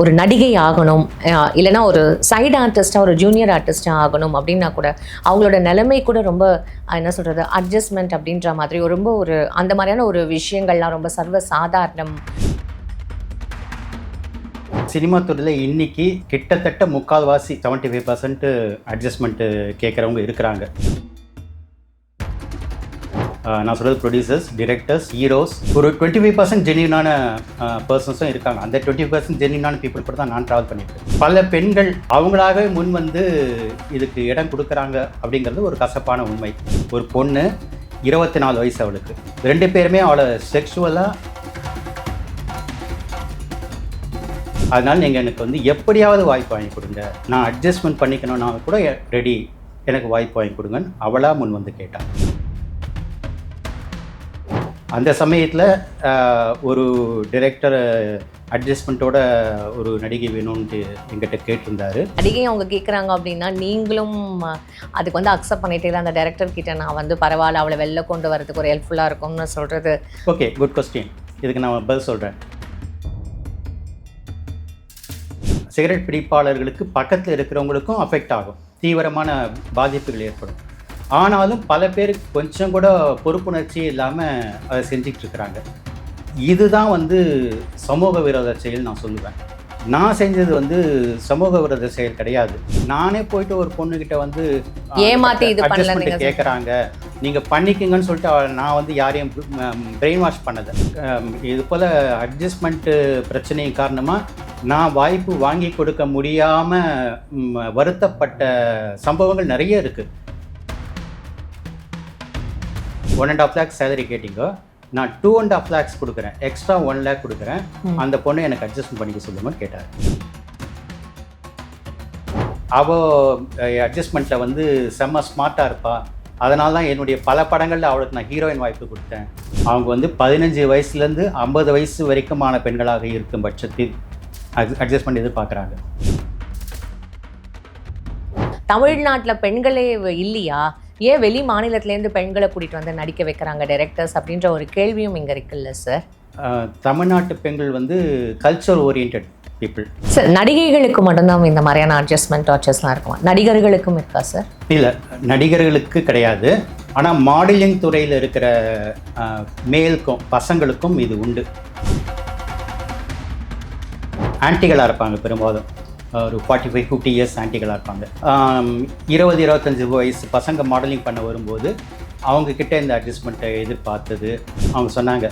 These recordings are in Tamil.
ஒரு நடிகை ஆகணும், இல்லைனா ஒரு சைடு ஆர்டிஸ்ட்டாக ஒரு ஜூனியர் ஆர்டிஸ்ட்டாக ஆகணும் அப்படின்னா கூட அவங்களோட நிலைமை கூட ரொம்ப என்ன சொல்கிறது அட்ஜஸ்ட்மெண்ட் அப்படின்ற மாதிரி ரொம்ப ஒரு அந்த மாதிரியான ஒரு விஷயங்கள்லாம் ரொம்ப சர்வ சாதாரணம். சினிமா துறையில் இன்னைக்கு கிட்டத்தட்ட 75% அட்ஜஸ்ட்மெண்ட்டு கேட்குறவங்க இருக்கிறாங்க. நான் சொல்கிறது ப்ரொடியூசர்ஸ், டிரெக்டர்ஸ், ஹீரோஸ், ஒரு 25% ஜென்யூனான பர்சன்ஸும் இருக்காங்க. அந்த 20% ஜென்யூனான பீப்புள் கூட தான் நான் ட்ராவல் பண்ணியிருக்கேன். பல பெண்கள் அவங்களாகவே முன் வந்து இதுக்கு இடம் கொடுக்குறாங்க அப்படிங்கிறது ஒரு கசப்பான உண்மை. ஒரு பொண்ணு 24 வயசு அவளுக்கு, 2 பேருமே அவளை செக்ஷுவலாக, அதனால் நீங்கள் எனக்கு வந்து எப்படியாவது வாய்ப்பு வாங்கி கொடுங்க, நான் அட்ஜஸ்ட்மெண்ட் பண்ணிக்கணும்னா கூட ரெடி, எனக்கு வாய்ப்பு வாங்கி கொடுங்கன்னு அவளாக முன் வந்து கேட்டாள். அந்த சமயத்தில் ஒரு டிரெக்டர் அட்ஜஸ்ட்மெண்ட்டோட ஒரு நடிகை வேணும்ன்ட்டு எங்கிட்ட கேட்டிருந்தாரு. நடிகை அவங்க கேட்குறாங்க அப்படின்னா நீங்களும் அதுக்கு வந்து அக்செப்ட் பண்ணிட்டே தான் அந்த டைரக்டர் கிட்ட நான் வந்து பரவாயில்ல அவளை வெளில கொண்டு வரதுக்கு ஒரு ஹெல்ப்ஃபுல்லாக இருக்கும்னு சொல்கிறது. Okay, good question. இதுக்கு நான் பதில் சொல்கிறேன். சிகரெட் பிடிப்பாளர்களுக்கு பக்கத்தில் இருக்கிறவங்களுக்கும் அஃபெக்ட் ஆகும், தீவிரமான பாதிப்புகள் ஏற்படும். ஆனாலும் பல பேருக்கு கொஞ்சம் கூட பொறுப்புணர்ச்சி இல்லாமல் அதை செஞ்சிட்ருக்கிறாங்க. இதுதான் வந்து சமூக விரோத செயல் நான் சொல்லுவேன். நான் செஞ்சது வந்து சமூக விரோத செயல் கிடையாது. நானே போயிட்டு ஒரு பொண்ணுக்கிட்ட வந்து ஏமாற்றி இது அட்ஜஸ்ட்மெண்ட் கேட்குறாங்க, நீங்கள் பண்ணிக்கங்கன்னு சொல்லிட்டு நான் வந்து யாரையும் பிரெயின் வாஷ் பண்ணது. இது போல் அட்ஜஸ்ட்மெண்ட்டு பிரச்சனை காரணமாக நான் வாய்ப்பு வாங்கி கொடுக்க முடியாமல் வருத்தப்பட்ட சம்பவங்கள் நிறைய இருக்குது. 1.5 lakh சேலரி கேட்டிங்க, நான் 2.5 lakhs கொடுக்குறேன், எக்ஸ்ட்ரா 1 lakh கொடுக்குறேன், அந்த பொண்ணை எனக்கு அட்ஜஸ்ட்மெண்ட் பண்ணிக்க சொல்லுங்கன்னு கேட்டார். அவள் அட்ஜஸ்ட்மெண்ட்டில் வந்து செம்ம ஸ்மார்ட்டாக இருப்பா, அதனால தான் என்னுடைய பல படங்களில் அவளுக்கு நான் ஹீரோயின் வாய்ப்பு கொடுத்தேன். அவங்க வந்து 15 வயசுலேருந்து 50 வயசு வரைக்குமான பெண்களாக இருக்கும் பட்சத்தில் அட்ஜஸ்ட்மெண்ட் எதிர்பார்க்குறாங்க. தமிழ்நாட்டில் பெண்களே இல்லையா, ஏன் வெளி மாநிலத்திலேருந்து பெண்களை கூட்டிகிட்டு வந்து நடிக்க வைக்கிறாங்க டைரக்டர்ஸ் அப்படின்ற ஒரு கேள்வியும் இங்கே இருக்குல்ல சார்? தமிழ்நாட்டு பெண்கள் வந்து கல்ச்சர் ஓரியன்ட் பீப்புள் சார். நடிகைகளுக்கு மட்டும்தான் இந்த மாதிரியான அட்ஜஸ்ட்மெண்ட் டார்ச்சர்ஸ்லாம் இருக்குமா, நடிகர்களுக்கும் இருக்கா சார்? இல்லை, நடிகர்களுக்கு கிடையாது. ஆனால் மாடலிங் துறையில் இருக்கிற மேலுக்கும் பசங்களுக்கும் இது உண்டு. ஆன்டிகளாக இருப்பாங்க, பெரும்பாலும் ஒரு 45-50 இயர்ஸ் ஆன்டிகளாக இருப்பாங்க. 20-25 வயசு பசங்க மாடலிங் பண்ண வரும்போது அவங்கக்கிட்ட இந்த அட்ஜஸ்ட்மெண்ட்டை எதிர்பார்த்தது. அவங்க சொன்னாங்க,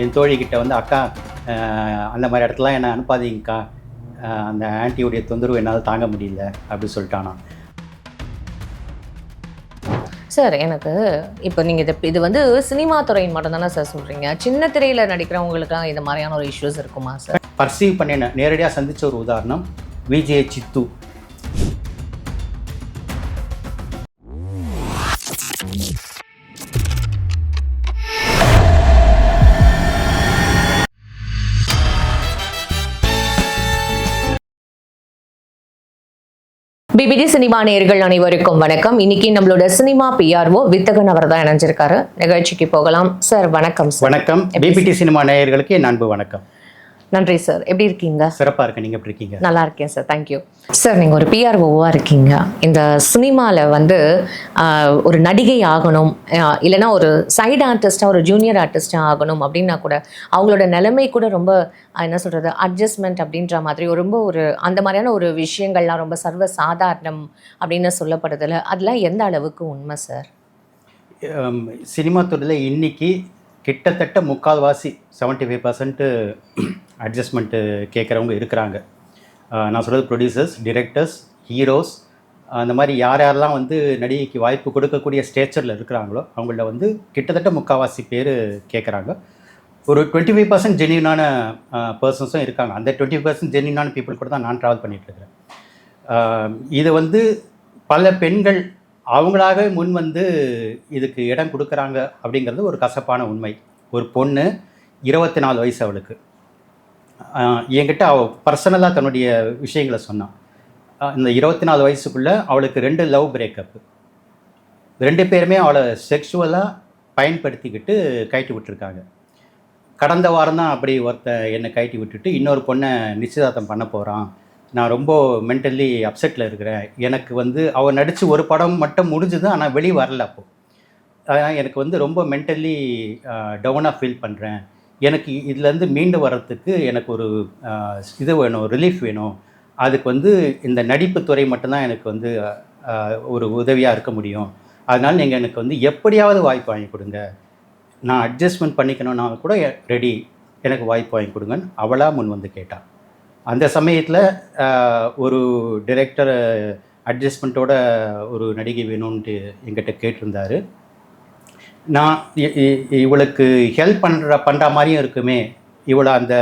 என் தோழிக்கிட்ட வந்து அக்கா அந்த மாதிரி இடத்துலாம் என்னை அனுப்பாதீங்கக்கா, அந்த ஆன்ட்டியோடைய தொந்தரவு என்னால் தாங்க முடியல அப்படி சொல்லிட்டானா. சார் எனக்கு இப்போ நீங்கள் இது வந்து சினிமா துறையின் மட்டும் தானே சார் சொல்கிறீங்க, சின்ன திரையில் நடிக்கிறவங்களுக்குலாம் இந்த மாதிரியான ஒரு இஷ்யூஸ் இருக்குமா சார்? பர்சீவ் பண்ண நேரடியாக சந்தித்த ஒரு உதாரணம் விஜே சித்து. பிபிடி சினிமா நேயர்கள் அனைவருக்கும் வணக்கம். இன்னைக்கு நம்மளோட சினிமா பிஆர்ஓ வித்தகன் அவர் தான் இணைஞ்சிருக்காரு. நிகழ்ச்சிக்கு போகலாம் சார். வணக்கம் சார். வணக்கம். பிபிடி சினிமா நேயர்களுக்கு என் அன்பு வணக்கம். நன்றி சார். எப்படி இருக்கீங்க? சிறப்பாக இருக்கேன். நீங்கள் எப்படி இருக்கீங்க? நல்லா இருக்கேன் சார், தேங்க்யூ சார். நீங்கள் ஒரு பிஆர்ஓவாக இருக்கீங்க. இந்த சினிமாவில் வந்து ஒரு நடிகை ஆகணும், இல்லைனா ஒரு சைடு ஆர்டிஸ்ட்டாக ஒரு ஜூனியர் ஆர்டிஸ்ட்டாக ஆகணும் அப்படின்னா கூட அவங்களோட நிலைமை கூட ரொம்ப என்ன சொல்கிறது அட்ஜஸ்ட்மெண்ட் அப்படின்ற மாதிரி ரொம்ப ஒரு அந்த மாதிரியான ஒரு விஷயங்கள்லாம் ரொம்ப சர்வ சாதாரணம் அப்படின்னு சொல்லப்படுதில்ல, அதெல்லாம் எந்த அளவுக்கு உண்மை சார்? சினிமா துறையில் இன்னைக்கு கிட்டத்தட்ட 75% அட்ஜஸ்ட்மெண்ட்டு கேட்குறவங்க இருக்கிறாங்க. நான் சொல்கிறது ப்ரொடியூசர்ஸ், டிரெக்டர்ஸ், ஹீரோஸ், அந்த மாதிரி யாரெல்லாம் வந்து நடிகைக்கு வாய்ப்பு கொடுக்கக்கூடிய ஸ்டேச்சரில் இருக்கிறாங்களோ அவங்கள வந்து கிட்டத்தட்ட 3/4 பேர் கேட்குறாங்க. ஒரு 25% ஜென்யூனான பர்சன்ஸும் இருக்காங்க. அந்த 20% ஜென்யூனான பீப்புள் கூட தான் நான் ட்ராவல் பண்ணிகிட்ருக்கிறேன். இது வந்து பல பெண்கள் அவங்களாகவே முன் வந்து இதுக்கு இடம் கொடுக்குறாங்க அப்படிங்கிறது ஒரு கசப்பான உண்மை. ஒரு பொண்ணு 24 வயசு அவளுக்கு, என்கிட்ட அவள் பர்சனலாக தன்னுடைய விஷயங்களை சொன்னான். இந்த 24 வயசுக்குள்ளே அவளுக்கு 2 லவ் பிரேக்கப்பு, 2 பேருமே அவளை செக்ஷுவலாக பயன்படுத்திக்கிட்டு கைட்டு விட்டுருக்காங்க. கடந்த வாரம் தான் அப்படி என்னை கழட்டி விட்டுட்டு இன்னொரு பொண்ணை நிச்சயதார்த்தம் பண்ண போகிறான், நான் ரொம்ப மென்டலி அப்செட்டில் இருக்கிறேன், எனக்கு வந்து அவள் நடித்து ஒரு படம் மட்டும் முடிஞ்சுது, ஆனால் வெளியே வரல. அப்போது எனக்கு வந்து ரொம்ப மென்டலி டவுனாக ஃபீல் பண்ணுறேன், எனக்கு இதுலேருந்து மீண்டு வர்றதுக்கு எனக்கு ஒரு இது வேணும், ரிலீஃப் வேணும், அதுக்கு வந்து இந்த நடிப்பு துறை மட்டும்தான் எனக்கு வந்து ஒரு உதவியாக இருக்க முடியும், அதனால் நீங்கள் எனக்கு வந்து எப்படியாவது வாய்ப்பு வாங்கி கொடுங்க, நான் அட்ஜஸ்ட்மெண்ட் பண்ணிக்கணும்னா கூட ரெடி, எனக்கு வாய்ப்பு வாங்கி கொடுங்கன்னு அவளாக முன் வந்து கேட்டாள். அந்த சமயத்தில் ஒரு டைரக்டர் அட்ஜஸ்ட்மெண்ட்டோட ஒரு நடிகை வேணும்ன்ட்டு எங்கிட்ட கேட்டிருந்தார். நான் இவளுக்கு ஹெல்ப் பண்ணுற மாதிரியும் இருக்குமே, இவளை அந்த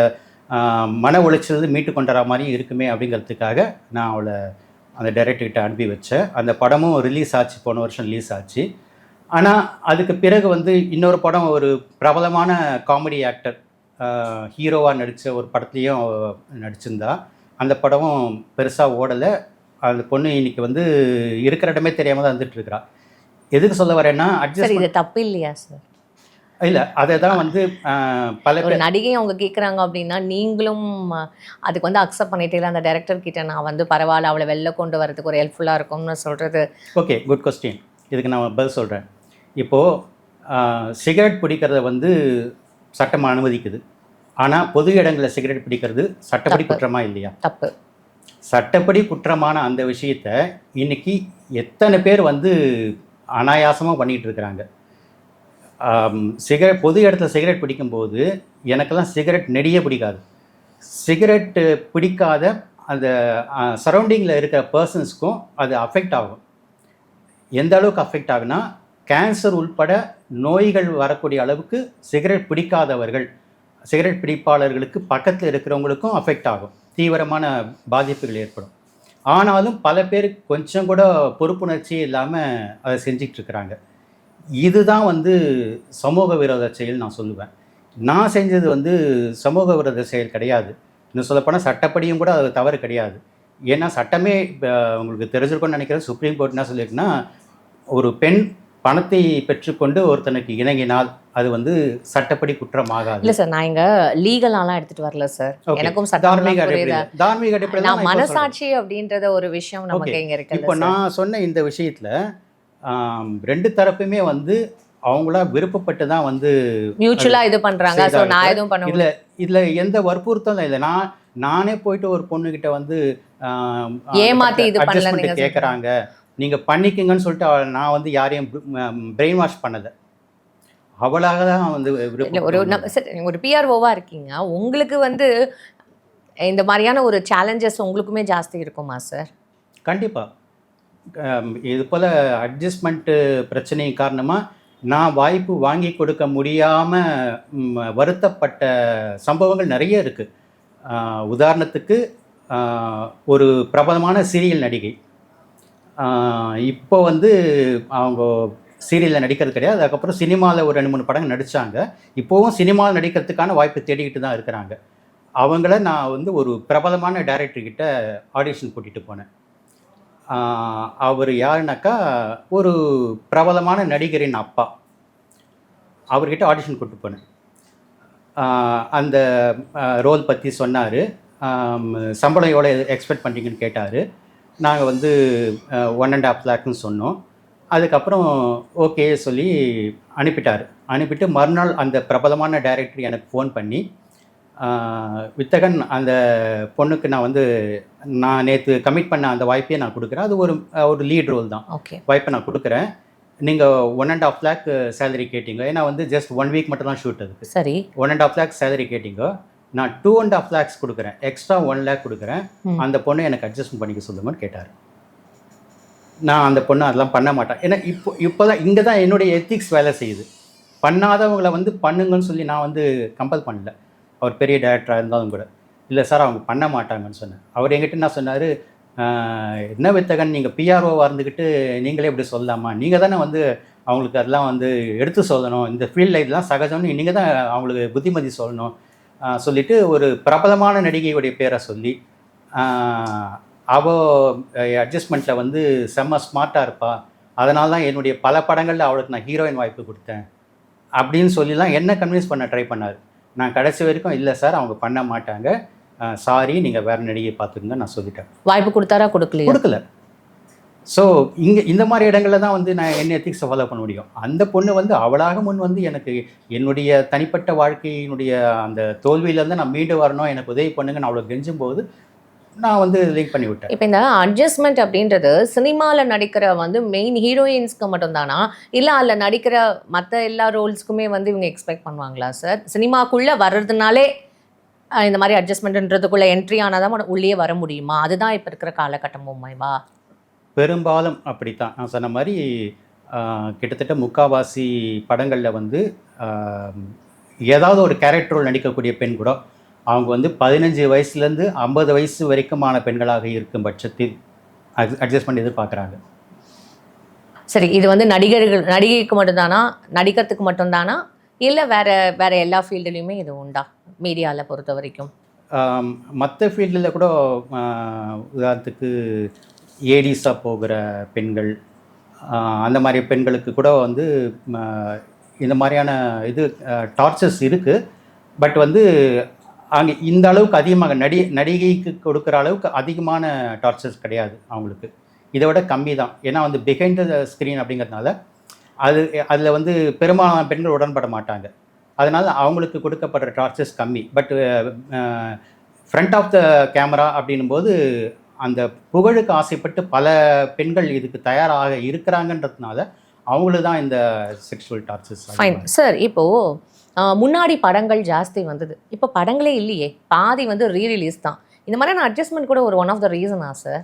மன உளைச்சல் மீட்டு கொண்டுற மாதிரியும் இருக்குமே அப்படிங்கிறதுக்காக நான் அவளை அந்த டைரக்டர்கிட்ட அனுப்பி வச்சேன். அந்த படமும் ரிலீஸ் ஆச்சு, போன வருஷம் ரிலீஸ் ஆச்சு. ஆனால் அதுக்கு பிறகு வந்து இன்னொரு படம், ஒரு பிரபலமான காமெடி ஆக்டர் ஹீரோவாக நடித்த ஒரு படத்துலேயும் நடிச்சிருந்தா. அந்த படமும் பெருசாக ஓடலை. அந்த பொண்ணு இன்னைக்கு வந்து இருக்கிற இடமே தெரியாமல் தான் வந்துட்டுருக்கிறா. எதுக்கு சொல்ல வரேன்னா, இது தப்பு இல்லையா சார்? இல்லை, அதை தான் வந்து பல ஒரு நடிகை அவங்க கேட்குறாங்க அப்படின்னா நீங்களும் அதுக்கு வந்து அக்செப்ட் பண்ணிட்டே இல்லை, அந்த டைரக்டர் கிட்ட நான் வந்து பரவாயில்ல அவளை வெளில கொண்டு வரதுக்கு ஒரு ஹெல்ப்ஃபுல்லாக இருக்கும்னு சொல்கிறது. Okay, good question. இதுக்கு நான் பதில் சொல்கிறேன். இப்போது சிகரெட் பிடிக்கிறத வந்து சட்டம் அனுமதிக்குது, ஆனால் பொது இடங்களில் சிகரெட் பிடிக்கிறது சட்டப்படி குற்றமா இல்லையா? தப்பு. சட்டப்படி குற்றமான அந்த விஷயத்தை இன்னைக்கு எத்தனை பேர் வந்து அனாயாசமாக பண்ணிகிட்டு இருக்கிறாங்க. பொது இடத்துல சிகரெட் பிடிக்கும்போது எனக்கெல்லாம் சிகரெட் நெடியே பிடிக்காது. சிகரெட்டு பிடிக்காத அந்த சரௌண்டிங்கில் இருக்கிற பர்சன்ஸ்க்கும் அது அஃபெக்ட் ஆகும். எந்த அளவுக்கு அஃபெக்ட் ஆகுனா, கேன்சர் உள்பட நோய்கள் வரக்கூடிய அளவுக்கு சிகரெட் பிடிக்காதவர்கள், சிகரெட் பிடிப்பாளர்களுக்கு பக்கத்தில் இருக்கிறவங்களுக்கும் அஃபெக்ட் ஆகும், தீவிரமான பாதிப்புகள் ஏற்படும். ஆனாலும் பல பேர் கொஞ்சம் கூட பொறுப்புணர்ச்சி இல்லாமல் அதை செஞ்சிட்ருக்கிறாங்க. இதுதான் வந்து சமூக விரோத செயல் நான் சொல்லுவேன். நான் செஞ்சது வந்து சமூக விரோத செயல் கிடையாது. இன்னும் சொல்லப்போனால் சட்டப்படியும் கூட அது தவறு கிடையாது. ஏன்னா சட்டமே உங்களுக்கு தெரிஞ்சிருக்கும்னு நினைக்கிறேன். சுப்ரீம் கோர்ட் என்ன சொல்லியிருக்குன்னா, ஒரு பெண் பணத்தை பெற்றுக்கொண்டு ஒருத்தனுக்கு இணங்கினால் அது வந்து சட்டப்படி குற்றமாகாது. இல்லை சார், நான் இங்கே லீகலாலாம் எடுத்துகிட்டு வரல சார். எனக்கும் தார்மீக அடிப்படையில் நான் மனசாட்சி அப்படின்றத ஒரு விஷயம் நமக்கு இங்கே இருக்கு. இப்போ நான் சொன்ன இந்த விஷயத்தில் ரெண்டு தரப்புமே வந்து அவங்களா விருப்பப்பட்டு தான் வந்து மியூச்சுவலாக இது பண்ணுறாங்க. ஸோ நான் எதுவும் பண்ண இல்லை, இதில் எந்த வற்புறுத்தலும் இல்லை. நானே போயிட்டு ஒரு பொண்ணுக்கிட்ட வந்து ஏமாற்றி இது பண்ணல கேட்குறாங்க, நீங்கள் பண்ணிக்கங்கன்னு சொல்லிட்டு நான் வந்து யாரையும் பிரெயின் வாஷ் பண்ணலை. அவளாக தான் வந்து ஒரு பிஆர்ஓவாக இருக்கீங்க, உங்களுக்கு வந்து இந்த மாதிரியான ஒரு சேலஞ்சஸ் உங்களுக்குமே ஜாஸ்தி இருக்குமா சார்? கண்டிப்பாக. இது போல் அட்ஜஸ்ட்மெண்ட்டு பிரச்சனை காரணமாக நான் வாய்ப்பு வாங்கி கொடுக்க முடியாமல் வருத்தப்பட்ட சம்பவங்கள் நிறைய இருக்குது. உதாரணத்துக்கு ஒரு பிரபலமான சீரியல் நடிகை இப்போ வந்து அவங்க சீரியலில் நடிக்கிறது கிடையாது, அதுக்கப்புறம் சினிமாவில் ஒரு 2-3 படங்கள் நடித்தாங்க. இப்போவும் சினிமாவில் நடிக்கிறதுக்கான வாய்ப்பு தேடிக்கிட்டு தான் இருக்கிறாங்க. அவங்கள நான் வந்து ஒரு பிரபலமான டைரக்டர்கிட்ட ஆடிஷன் கூட்டிகிட்டு போனேன். அவர் யாருனாக்கா ஒரு பிரபலமான நடிகரின் அப்பா. அவர்கிட்ட ஆடிஷன் கூப்பிட்டு போனேன். அந்த ரோல் பற்றி சொன்னார். சம்பளம் எவ்வளோ எக்ஸ்பெக்ட் பண்ணுறீங்கன்னு கேட்டார். நாங்கள் வந்து 1.5 lakhன்னு சொன்னோம். அதுக்கப்புறம் ஓகே சொல்லி அனுப்பிட்டார். அனுப்பிட்டு மறுநாள் அந்த பிரபலமான டைரக்டர் எனக்கு ஃபோன் பண்ணி, வித்தகன், அந்த பொண்ணுக்கு நான் நேற்று கமிட் பண்ண அந்த வாய்ப்பையே நான் கொடுக்குறேன், அது ஒரு லீட் ரோல் தான், வாய்ப்பை நான் கொடுக்குறேன், நீங்கள் 1.5 lakh சேலரி கேட்டீங்க, ஏன்னா வந்து ஜஸ்ட் 1 week மட்டும் தான் ஷூட் அதுக்கு. சரி, 1.5 lakh சேலரி கேட்டீங்க, நான் 2.5 lakhs கொடுக்குறேன், எக்ஸ்ட்ரா 1 lakh கொடுக்குறேன், அந்த பொண்ணை எனக்கு அட்ஜஸ்ட் பண்ணிக்க சொல்லுங்கன்னு கேட்டார். நான் அந்த பொண்ணு அதெல்லாம் பண்ண மாட்டேன். ஏன்னா இப்போ தான் இங்கே தான் என்னுடைய எத்திக்ஸ் வேலை செய்யுது. பண்ணாதவங்களை வந்து பண்ணுங்கன்னு சொல்லி நான் வந்து கம்பல் பண்ணல. அவர் பெரிய டைரக்டராக இருந்தாலும் கூட, இல்லை சார் அவங்க பண்ண மாட்டாங்கன்னு சொன்னேன். அவர் என்கிட்ட என்ன சொன்னார், என்ன வித்தகன், நீங்கள் பிஆர்ஓவாக இருந்துக்கிட்டு நீங்களே இப்படி சொல்லலாமா, நீங்கள் தானே வந்து அவங்களுக்கு அதெல்லாம் வந்து எடுத்து சொல்லணும், இந்த ஃபீல்டில் இதெல்லாம் சகஜம்னு நீங்கள் தான் அவங்களுக்கு புத்திமதி சொல்லணும் சொல்லிவிட்டு ஒரு பிரபலமான நடிகையுடைய பேரை சொல்லி, அவள் அட்ஜஸ்ட்மெண்ட்டில் வந்து செம்ம ஸ்மார்ட்டாக இருப்பா, அதனால தான் என்னுடைய பல படங்களில் அவளுக்கு நான் ஹீரோயின் வாய்ப்பு கொடுத்தேன் அப்படின்னு சொல்லிலாம் என்ன கன்வின்ஸ் பண்ண ட்ரை பண்ணார். நான் கடைசி வரைக்கும் இல்லை சார் அவங்க பண்ண மாட்டாங்க, சாரி நீங்கள் வேறு நடிகை பார்த்துக்குங்க நான் சொல்லிட்டேன். வாய்ப்பு கொடுத்தாரா கொடுக்கலையா? கொடுக்கல. ஸோ இந்த மாதிரி இடங்களில் தான் வந்து நான் என்ன எத்திக்ஸை ஃபாலோ பண்ண முடியும். அந்த பொண்ணு வந்து அவளாக முன் வந்து எனக்கு என்னுடைய தனிப்பட்ட வாழ்க்கையினுடைய அந்த தோல்வியிலேருந்து நான் மீண்டு வரணும், எனக்கு உதவி பண்ணுங்க நான் அவ்வளோ கெஞ்சும்போது நான் வந்து லிங்க் பண்ணி விட்டேன். இப்போ இந்த அட்ஜஸ்ட்மெண்ட் அப்படின்றது சினிமாவில் நடிக்கிற வந்து மெயின் ஹீரோயின்ஸ்க்கு மட்டும்தானா, இல்லை அதில் நடிக்கிற மற்ற எல்லா ரோல்ஸ்க்குமே வந்து இவங்க எக்ஸ்பெக்ட் பண்ணுவாங்களா சார்? சினிமாக்குள்ளே வர்றதுனாலே இந்த மாதிரி அட்ஜஸ்ட்மெண்ட்ன்றதுக்குள்ளே என்ட்ரி ஆனால் தான் உள்ளே வர முடியுமா? அதுதான் இப்போ இருக்கிற காலகட்டமும்மா? பெரும்பாலும் அப்படித்தான். நான் சொன்ன மாதிரி கிட்டத்தட்ட முக்காவாசி படங்களில் வந்து ஏதாவது ஒரு கேரக்டர் ரோல் நடிக்கக்கூடிய பெண் கூட அவங்க வந்து 15 வயசுலேருந்து 50 வயசு வரைக்குமான பெண்களாக இருக்கும் பட்சத்தில் அட்ஜஸ்ட்மெண்ட் எதிர்பார்க்குறாங்க. சரி, இது வந்து நடிகைக்கு மட்டும்தானா, நடிக்கிறதுக்கு மட்டும்தானா, இல்லை வேற எல்லா ஃபீல்டுலேயுமே இது உண்டா மீடியாவில் பொறுத்த வரைக்கும்? மற்ற ஃபீல்டில் கூட உதாரணத்துக்கு ஏடிஸாக போகிற பெண்கள், அந்த மாதிரி பெண்களுக்கு கூட வந்து இந்த மாதிரியான இது டார்ச்சர்ஸ் இருக்குது. பட் வந்து அங்கே இந்த அளவுக்கு அதிகமாக நடிகைக்கு கொடுக்குற அளவுக்கு அதிகமான டார்ச்சர்ஸ் கிடையாது அவங்களுக்கு. இதை விட கம்மி தான். ஏன்னா வந்து பிஹைண்ட் த ஸ்க்ரீன் அப்படிங்கிறதுனால அதில் வந்து பெரும்பாலான பெண்கள் உடன்பட மாட்டாங்க. அதனால் அவங்களுக்கு கொடுக்கப்படுற டார்ச்சர்ஸ் கம்மி. But front of the camera அப்படின்னும்போது அந்த புகழுக்கு ஆசைப்பட்டு பல பெண்கள் இதுக்கு தயாராக இருக்கிறாங்கன்றதுனால அவங்களுக்கு தான் இந்த செக்ஷுவல் டார்ச்சர்ஸ். Fine sir. இப்போது முன்னாடி படங்கள் ஜாஸ்தி வந்தது, இப்போ படங்களே இல்லையே, பாதி வந்து ரீரிலீஸ் தான். இந்த மாதிரியான அட்ஜஸ்ட்மெண்ட் கூட ஒரு ஒன் ஆஃப் த ரீசனா சார்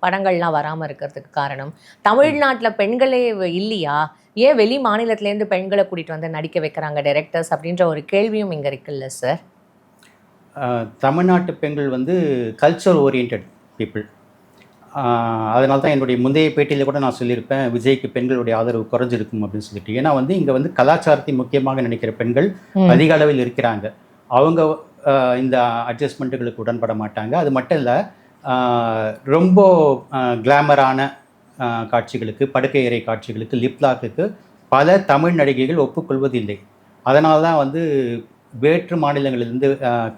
படங்கள்லாம் வராமல் இருக்கிறதுக்கு காரணம்? தமிழ்நாட்டில் பெண்களே இல்லையா? ஏன் வெளி மாநிலத்திலேருந்து பெண்களை கூட்டிகிட்டு வந்து நடிக்க வைக்கிறாங்க டைரக்டர்ஸ் அப்படின்ற ஒரு கேள்வியும் இங்கே இருக்குல்ல சார்? தமிழ்நாட்டு பெண்கள் வந்து கல்ச்சர் ஓரியன்ட் பீப்புள். அதனால தான் என்னுடைய முந்தைய பேட்டியில் கூட நான் சொல்லியிருப்பேன், விஜய்க்கு பெண்களுடைய ஆதரவு குறைஞ்சிருக்கும் அப்படின்னு சொல்லிட்டு. ஏன்னா வந்து இங்கே வந்து கலாச்சாரத்தை முக்கியமாக நினைக்கிற பெண்கள் அதிக அளவில் இருக்கிறாங்க. அவங்க இந்த அட்ஜஸ்ட்மெண்ட்டுகளுக்கு உடன்பட மாட்டாங்க. அது மட்டும் இல்லை, ரொம்ப கிளாமரான காட்சிகளுக்கு, படுக்கை அறை காட்சிகளுக்கு, லிப்லாக்குக்கு பல தமிழ் நடிகைகள் ஒப்புக்கொள்வதில்லை. அதனால தான் வந்து வேற்று மாநிலங்களிலிருந்து,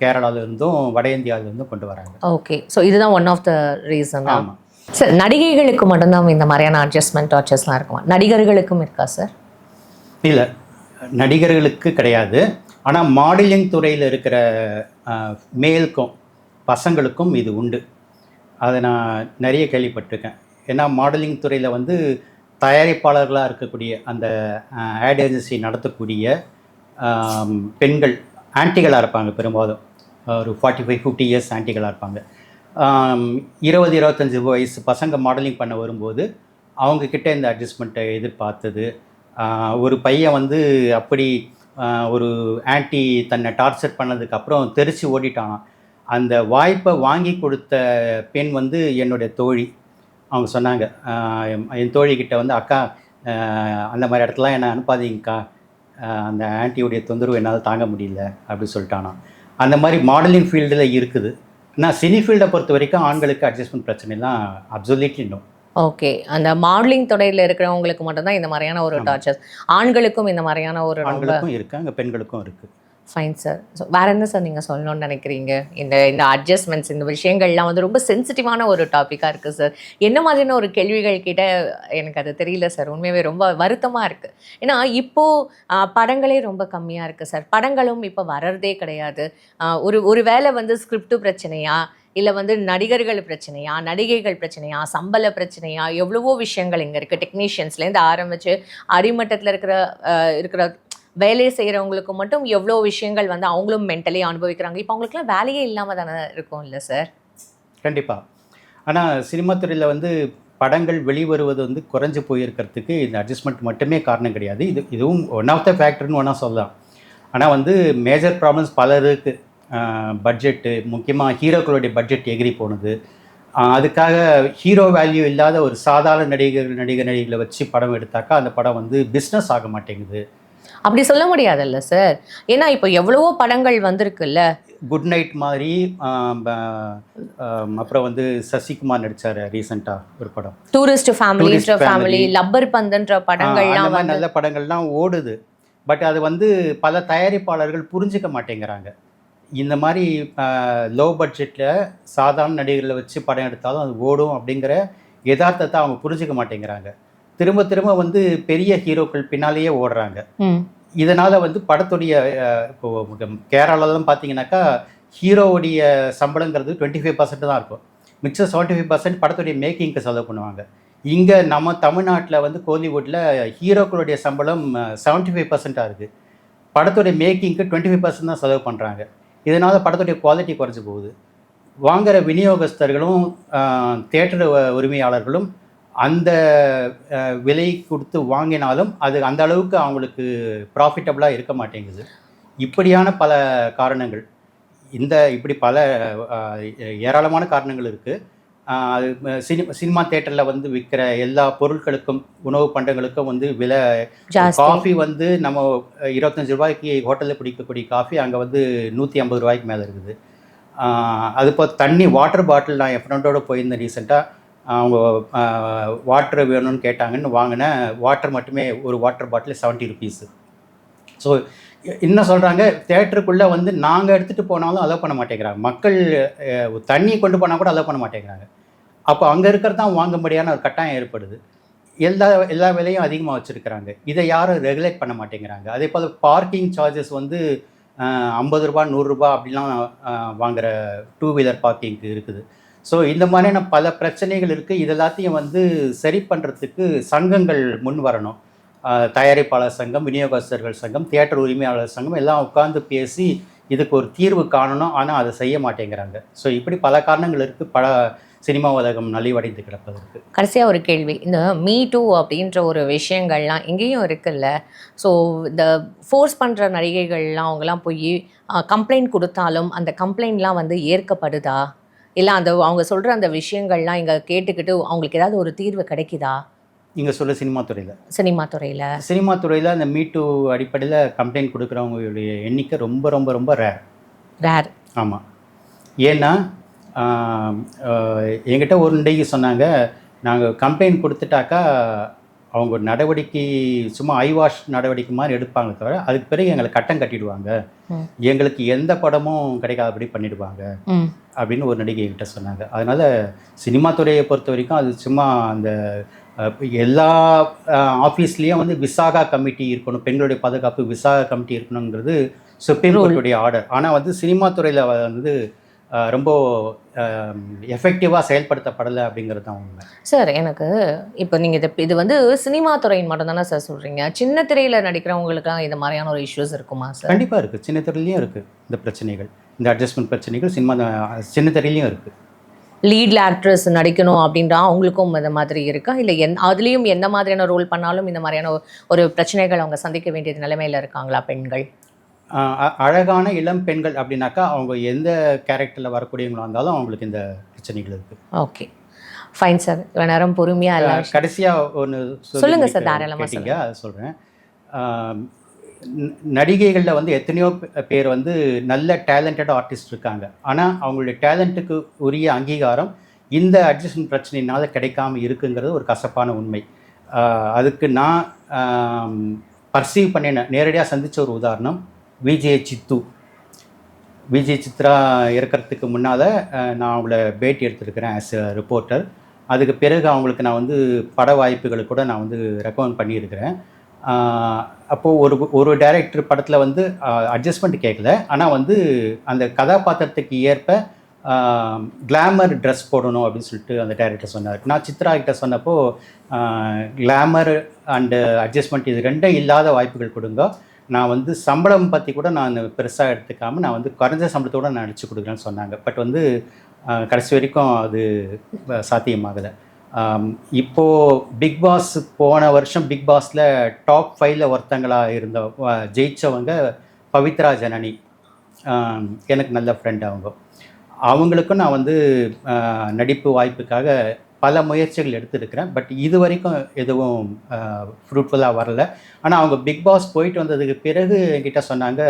கேரளாவிலிருந்தும் வட இந்தியாவிலிருந்தும் கொண்டு வராங்க. ஓகே, ஸோ இதுதான் ஒன் ஆஃப் த ரீசன். ஆமாம் சார், நடிகைகளுக்கு மட்டும்தான் இந்த மாதிரியான அட்ஜஸ்ட்மெண்ட் டார்ச்சர்ஸ்லாம் இருக்குமா? நடிகர்களுக்கும் இருக்கா சார்? இல்லை, நடிகர்களுக்கு கிடையாது. ஆனால் மாடலிங் துறையில் இருக்கிற மேலுக்கும் பசங்களுக்கும் இது உண்டு. அதை நான் நிறைய கேள்விப்பட்டிருக்கேன். ஏன்னா மாடலிங் துறையில் வந்து தயாரிப்பாளர்களாக இருக்கக்கூடிய அந்த ஆட் ஏஜென்சி நடத்தக்கூடிய பெண்கள் ஆன்டிகளாக இருப்பாங்க. பெரும்பாலும் ஒரு 45-50 இயர்ஸ் ஆன்டிகளாக இருப்பாங்க. 20-25 வயசு பசங்க மாடலிங் பண்ண வரும்போது அவங்கக்கிட்ட இந்த அட்ஜஸ்ட்மெண்ட்டை எதிர்பார்த்தது. ஒரு பையன் வந்து அப்படி ஒரு ஆன்டி தன்னை டார்ச்சர் பண்ணதுக்கப்புறம் தெரிச்சு ஓடிட்டானான். அந்த வாய்ப்பை வாங்கி கொடுத்த பெண் வந்து என்னுடைய தோழி. அவங்க சொன்னாங்க, என் தோழிக்கிட்ட வந்து, அக்கா அந்த மாதிரி இடத்துலாம் என்னை அனுப்பாதீங்கக்கா, அந்த ஆன்ட்டியுடைய தொந்தரவு என்னால் தாங்க முடியல அப்படி சொல்லிட்டானா. அந்த மாதிரி மாடலிங் ஃபீல்டில் இருக்குது. ஆனால் சினி ஃபீல்டை பொறுத்த வரைக்கும் ஆண்களுக்கு அட்ஜஸ்ட்மெண்ட் பிரச்சனைலாம் அப்சல்யூட்லி நோ. ஓகே, அந்த மாடலிங் துறையில் இருக்கிறவங்களுக்கு மட்டும்தான் இந்த மாதிரியான ஒரு டார்ச்சர்ஸ். ஆண்களுக்கும் இந்த மாதிரியான ஒரு ஆண்களுக்கும் இருக்குது, அங்கே பெண்களுக்கும் இருக்குது. Fine sir. ஸோ வேறு என்ன சார் நீங்கள் சொல்லணும்னு நினைக்கிறீங்க? இந்த அட்ஜஸ்ட்மெண்ட்ஸ், இந்த விஷயங்கள்லாம் வந்து ரொம்ப சென்சிட்டிவான ஒரு டாப்பிக்காக இருக்குது சார். என்ன மாதிரியான ஒரு கேள்விகள் கிட்ட எனக்கு அது தெரியல சார். உண்மையாகவே ரொம்ப வருத்தமாக இருக்குது. ஏன்னா இப்போது படங்களே ரொம்ப கம்மியாக இருக்குது சார். படங்களும் இப்போ வர்றதே கிடையாது. ஒரு வேளை வந்து ஸ்கிரிப்ட் பிரச்சனையா, இல்லை வந்து நடிகர்கள் பிரச்சனையா, நடிகைகள் பிரச்சனையா, சம்பள பிரச்சனையா, எவ்வளவோ விஷயங்கள் இங்கே இருக்குது. டெக்னீஷியன்ஸ்லேருந்து ஆரம்பித்து அடிமட்டத்தில் இருக்கிற வேலையை செய்கிறவங்களுக்கு மட்டும் எவ்வளோ விஷயங்கள் வந்து அவங்களும் மென்டலி அனுபவிக்கிறாங்க. இப்போ அவங்களுக்குலாம் வேலையே இல்லாமல் தானே இருக்கும் இல்லை சார்? கண்டிப்பாக. ஆனால் சினிமா துறையில் வந்து படங்கள் வெளிவருவது வந்து குறைஞ்சி போயிருக்கிறதுக்கு இந்த அட்ஜஸ்ட்மெண்ட் மட்டுமே காரணம் கிடையாது. இதுவும் ஒன் ஆஃப் த ஃபேக்டர்னு வேணால் சொல்லலாம். ஆனால் வந்து மேஜர் ப்ராப்ளம்ஸ் பல இருக்குது. பட்ஜெட்டு, முக்கியமாக ஹீரோக்களுடைய பட்ஜெட் எகிரி போனது. அதுக்காக ஹீரோ வேல்யூ இல்லாத ஒரு சாதாரண நடிகர்களை வச்சு படம் எடுத்தாக்கா அந்த படம் வந்து பிஸ்னஸ் ஆக மாட்டேங்குது. அப்படி சொல்ல முடியாதுல்ல சார். ஏன்னா இப்போ எவ்வளவோ படங்கள் வந்திருக்குல்ல. குட் நைட் மாதிரி, அப்புறம் வந்து சசிகுமார் நடித்தார் ரீசெண்டாக ஒரு படம், டூரிஸ்ட் ஃபேமிலி, லப்பர் பந்துன்ற படங்கள்லாம் நல்ல படங்கள்லாம் ஓடுது. பட் அது வந்து பல தயாரிப்பாளர்கள் புரிஞ்சிக்க மாட்டேங்கிறாங்க. இந்த மாதிரி லோ பட்ஜெட்டில் சாதாரண நடிகர்களை வச்சு படம் எடுத்தாலும் அது ஓடும் அப்படிங்கிற யதார்த்தத்தை அவங்க புரிஞ்சிக்க மாட்டேங்கிறாங்க. திரும்ப திரும்ப வந்து பெரிய ஹீரோக்கள் பின்னாலேயே ஓடுறாங்க. இதனால் வந்து படத்துடைய இப்போ கேரளாலாம் பார்த்தீங்கன்னாக்கா ஹீரோவுடைய சம்பளங்கிறது 25% தான் இருக்கும். மிச்சம் 75% படத்துடைய மேக்கிங்க்கு செலவு பண்ணுவாங்க. இங்கே நம்ம தமிழ்நாட்டில் வந்து கோலிவுட்டில் ஹீரோக்களுடைய சம்பளம் 75%ஆக இருக்குது. படத்துடைய மேக்கிங்க்கு 25% தான் செலவு பண்ணுறாங்க. இதனால் படத்துடைய குவாலிட்டி குறைஞ்சி போகுது. வாங்குகிற விநியோகஸ்தர்களும் தியேட்டர் உரிமையாளர்களும் அந்த விலை கொடுத்து வாங்கினாலும் அது அந்த அளவுக்கு அவங்களுக்கு ப்ராஃபிட்டபுளாக இருக்க மாட்டேங்குது. இப்படியான பல காரணங்கள், இப்படி பல ஏராளமான காரணங்கள் இருக்குது. அது சினிமா தேட்டரில் வந்து விற்கிற எல்லா பொருட்களுக்கும் உணவு பண்டங்களுக்கும் வந்து விலை காஃபி வந்து நம்ம 25 ரூபாய்க்கு ஹோட்டலில் குடிக்கக்கூடிய காஃபி அங்கே வந்து 150 ரூபாய்க்கு மேலே இருக்குது. அது இப்போ தண்ணி வாட்டர் பாட்டில் நான் என் ஃப்ரெண்டோடு போயிருந்தேன் ரீசெண்டாக. அவங்க வாட்டர் வேணும்னு கேட்டாங்கன்னு வாங்கின வாட்டர் மட்டுமே ஒரு வாட்டர் பாட்டில் 70 ருபீஸு. ஸோ இன்னும் சொல்கிறாங்க தேட்டருக்குள்ளே வந்து நாங்கள் எடுத்துகிட்டு போனாலும் அலோவ் பண்ண மாட்டேங்கிறாங்க. மக்கள் தண்ணி கொண்டு போனால் கூட அலோவ் பண்ண மாட்டேங்கிறாங்க. அப்போ அங்கே இருக்கிறது தான் வாங்கும்படியான ஒரு கட்டாயம் ஏற்படுது. எல்லா விலையும் அதிகமாக வச்சுருக்கிறாங்க. இதை யாரும் ரெகுலேட் பண்ண மாட்டேங்கிறாங்க. அதே போல் பார்க்கிங் சார்ஜஸ் வந்து 50 ரூபா 100 ரூபா அப்படிலாம் வாங்குகிற 2 வீலர் பார்க்கிங்க்கு இருக்குது. ஸோ இந்த மாதிரியான பல பிரச்சனைகள் இருக்குது. இது எல்லாத்தையும் வந்து சரி பண்ணுறதுக்கு சங்கங்கள் முன் வரணும். தயாரிப்பாளர் சங்கம், விநியோகஸ்தர்கள் சங்கம், தியேட்டர் உரிமையாளர் சங்கம் எல்லாம் உட்கார்ந்து பேசி இதுக்கு ஒரு தீர்வு காணணும். ஆனால் அதை செய்ய மாட்டேங்கிறாங்க. ஸோ இப்படி பல காரணங்கள் இருக்குது சினிமா உலகம் நலிவடைந்து கிடப்பதற்கு. கடைசியாக ஒரு கேள்வி, இந்த மீ டூ அப்படின்ற ஒரு விஷயங்கள்லாம் எங்கேயும் இருக்குல்ல. ஸோ இந்த ஃபோர்ஸ் பண்ணுற நடிகைகள்லாம் அவங்கெல்லாம் போய் கம்ப்ளைண்ட் கொடுத்தாலும் அந்த கம்ப்ளைண்ட்லாம் வந்து ஏற்கப்படுதா? இல்லை அவங்க சொல்கிற அந்த விஷயங்கள்லாம் இங்கே கேட்டுக்கிட்டு அவங்களுக்கு ஏதாவது ஒரு தீர்வு கிடைக்குதா? நீங்கள் சொல்ல சினிமா துறையில் அந்த மீ டூ அடிப்படையில் கம்ப்ளைண்ட் கொடுக்குறவங்களுடைய எண்ணிக்கை ரொம்ப ரொம்ப ரொம்ப ரேர். ஆமாம். ஏன்னா என்கிட்ட ஒரு நடிகை சொன்னாங்க, நாங்கள் கம்ப்ளைண்ட் கொடுத்துட்டாக்கா அவங்க நடவடிக்கை சும்மா ஐவாஷ் நடவடிக்கை மாதிரி எடுப்பாங்க தவிர அதுக்கு பிறகு எங்களை கட்டம் கட்டிடுவாங்க, எங்களுக்கு எந்த படமும் கிடைக்காதபடி பண்ணிடுவாங்க அப்படின்னு ஒரு நடிகை என்கிட்ட சொன்னாங்க. அதனால் சினிமா துறையை பொறுத்த வரைக்கும் அது சும்மா அந்த எல்லா ஆஃபீஸ்லேயும் வந்து விசாகா கமிட்டி இருக்கணும், பெண்களுடைய பாதுகாப்பு விசாகா கமிட்டி இருக்கணுங்கிறது சுப்ரீம் கோர்ட்டுடைய ஆர்டர். ஆனால் வந்து சினிமா துறையில் வந்து ரொம்ப எஃபெக்டிவாக செயல்படுத்தப்படலை அப்படிங்கிறது தான் உண்மை. சார், எனக்கு இப்போ நீங்கள் இது வந்து சினிமா துறையின் மட்டும் தானே சார் சொல்கிறீங்க? சின்ன திரையில் நடிக்கிறவங்களுக்குலாம் இந்த மாதிரியான ஒரு இஷ்யூஸ் இருக்குமா சார்? கண்டிப்பாக இருக்குது. சின்ன திரையிலையும் இருக்குது இந்த பிரச்சனைகள், இந்த அட்ஜஸ்ட்மெண்ட் பிரச்சனைகள் சின்ன திரையிலையும் இருக்குது. லீட்ல ஆக்ட்ரஸ் நடிக்கணும் அப்படின்றா அவங்களுக்கும் இந்த மாதிரி இருக்கா? இல்லை அதுலேயும் எந்த மாதிரியான ரோல் பண்ணாலும் இந்த மாதிரியான ஒரு பிரச்சனைகள் அவங்க சந்திக்க வேண்டியது நிலைமையில் இருக்காங்களா பெண்கள்? அழகான இளம் பெண்கள் அப்படின்னாக்கா அவங்க எந்த கேரக்டரில் வரக்கூடியவங்களா இருந்தாலும் அவங்களுக்கு இந்த பிரச்சனைகள் இருக்குது. Okay, fine sir. இவ்வளோ நேரம் பொறுமையாக கடைசியாக ஒன்று சொல்லுங்கள் சார். தாராளமாக சொல்லுங்கள். அதை சொல்கிறேன். நடிகைகளில் வந்து எத்தனையோ பேர் வந்து நல்ல டேலண்டட் ஆர்டிஸ்ட் இருக்காங்க. ஆனால் அவங்களுடைய டேலண்ட்டுக்கு உரிய அங்கீகாரம் இந்த அட்ஜஸ்ட்மெண்ட் பிரச்சனையினால் கிடைக்காம இருக்குங்கிறது ஒரு கசப்பான உண்மை. அதுக்கு நான் பர்சீவ் பண்ணின நேரடியாக சந்தித்த ஒரு உதாரணம் விஜய் சித்ரா இருக்கிறதுக்கு முன்னால் நான் அவங்கள பேட்டி எடுத்திருக்கிறேன் ஆஸ் எ ரிப்போர்ட்டர். அதுக்கு பிறகு அவங்களுக்கு நான் வந்து பட வாய்ப்புகளை கூட நான் வந்து ரெக்கமெண்ட் பண்ணியிருக்கிறேன். அப்போது ஒரு டைரக்டர் படத்தில் வந்து அட்ஜஸ்ட்மெண்ட் கேட்கல, ஆனால் வந்து அந்த கதாபாத்திரத்துக்கு ஏற்ப கிளாமர் ட்ரெஸ் போடணும் அப்படின்னு சொல்லிட்டு அந்த டைரக்டர் சொன்னார். நான் சித்ரா கிட்ட சொன்னப்போ கிளாமர் அண்டு அட்ஜஸ்ட்மெண்ட் இது ரெண்டும் இல்லாத வாய்ப்புகள் கொடுங்க, நான் வந்து சம்பளம் பற்றி கூட நான் பெருசாக எடுத்துக்காமல் நான் வந்து குறைஞ்ச சம்பளத்தோடு நான் நடிச்சு கொடுக்குறேன்னு சொன்னாங்க. பட் வந்து கடைசி வரைக்கும் அது சாத்தியமாகலை. இப்போது பிக் பாஸ் போன வருஷம் பிக் பாஸில் டாப் 5ல் ஒருத்தங்களாக இருந்த ஜெயித்தவங்க பவித்ரா ஜனனி. எனக்கு நல்ல ஃப்ரெண்ட் அவங்களுக்கும் நான் வந்து நடிப்பு வாய்ப்புக்காக பல முயற்சிகள் எடுத்துருக்கிறேன். பட் இது வரைக்கும் எதுவும் ஃப்ரூட்ஃபுல்லாக வரலை. ஆனால் அவங்க பிக் பாஸ் போயிட்டு வந்ததுக்கு பிறகு என்கிட்ட சொன்னாங்க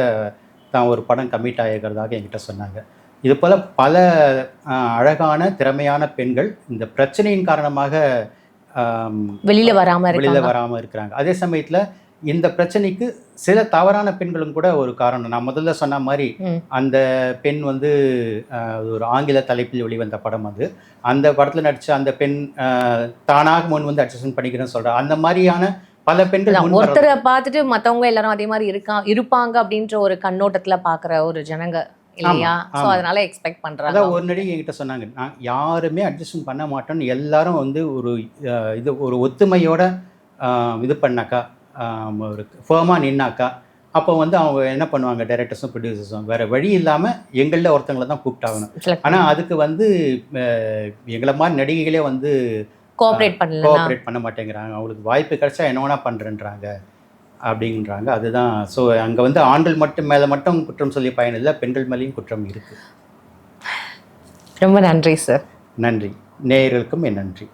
தான் ஒரு படம் கமிட் ஆகிருக்கிறதாக என்கிட்ட சொன்னாங்க. இது போல் பல அழகான திறமையான பெண்கள் இந்த பிரச்சனையின் காரணமாக வெளியில் வராமல் இருக்கிறாங்க. அதே சமயத்தில் இந்த பிரச்சனைக்கு சில தவறான பெண்களும் கூட ஒரு காரணம். நான் முதல்ல சொன்ன மாதிரி அந்த பெண் வந்து ஒரு ஆங்கில தலைப்பில் வெளிவந்த படம் அது. அந்த படத்தில் நடித்த அந்த பெண் தானாக முன் வந்து அட்ஜஸ்ட்மெண்ட் பண்ணிக்கிறேன்னு சொல்கிறேன். அந்த மாதிரியான பல பெண்கள் ஒருத்தரை பார்த்துட்டு மற்றவங்க எல்லாரும் அதே மாதிரி இருப்பாங்க அப்படின்ற ஒரு கண்ணோட்டத்துல பார்க்குற ஒரு ஜனங்க இல்லையா? ஸோ அதனால எக்ஸ்பெக்ட் பண்றாங்க. அதான் ஒரு நடிகை என்கிட்ட சொன்னாங்க, நான் யாருமே அட்ஜஸ்ட்மெண்ட் பண்ண மாட்டோன்னு எல்லாரும் வந்து ஒரு ஒத்துமையோட இது பண்ணாக்கா, ஒரு ஃபேமாக நின்னாக்கா, அப்போ வந்து அவங்க என்ன பண்ணுவாங்க, டைரக்டர்ஸும் ப்ரொடியூசர்ஸும் வேறு வழி இல்லாமல் எங்களில் ஒருத்தங்களை தான் கூப்பிட்டாகணும். ஆனால் அதுக்கு வந்து எங்களை மாதிரி நடிகைகளே வந்து கோஆப்ரேட் பண்ண மாட்டேங்கிறாங்க. அவங்களுக்கு வாய்ப்பு கிடைச்சா என்ன வேணா பண்ணுறேன்றாங்க அப்படின்றாங்க. அதுதான். ஸோ அங்கே வந்து ஆண்கள் மேலே மட்டும் குற்றம் சொல்லி பயன் இல்லை, பெண்கள் மேலேயும் குற்றம் இருக்குது. ரொம்ப நன்றி சார். நன்றி. நேயர்களுக்கும் என் நன்றி.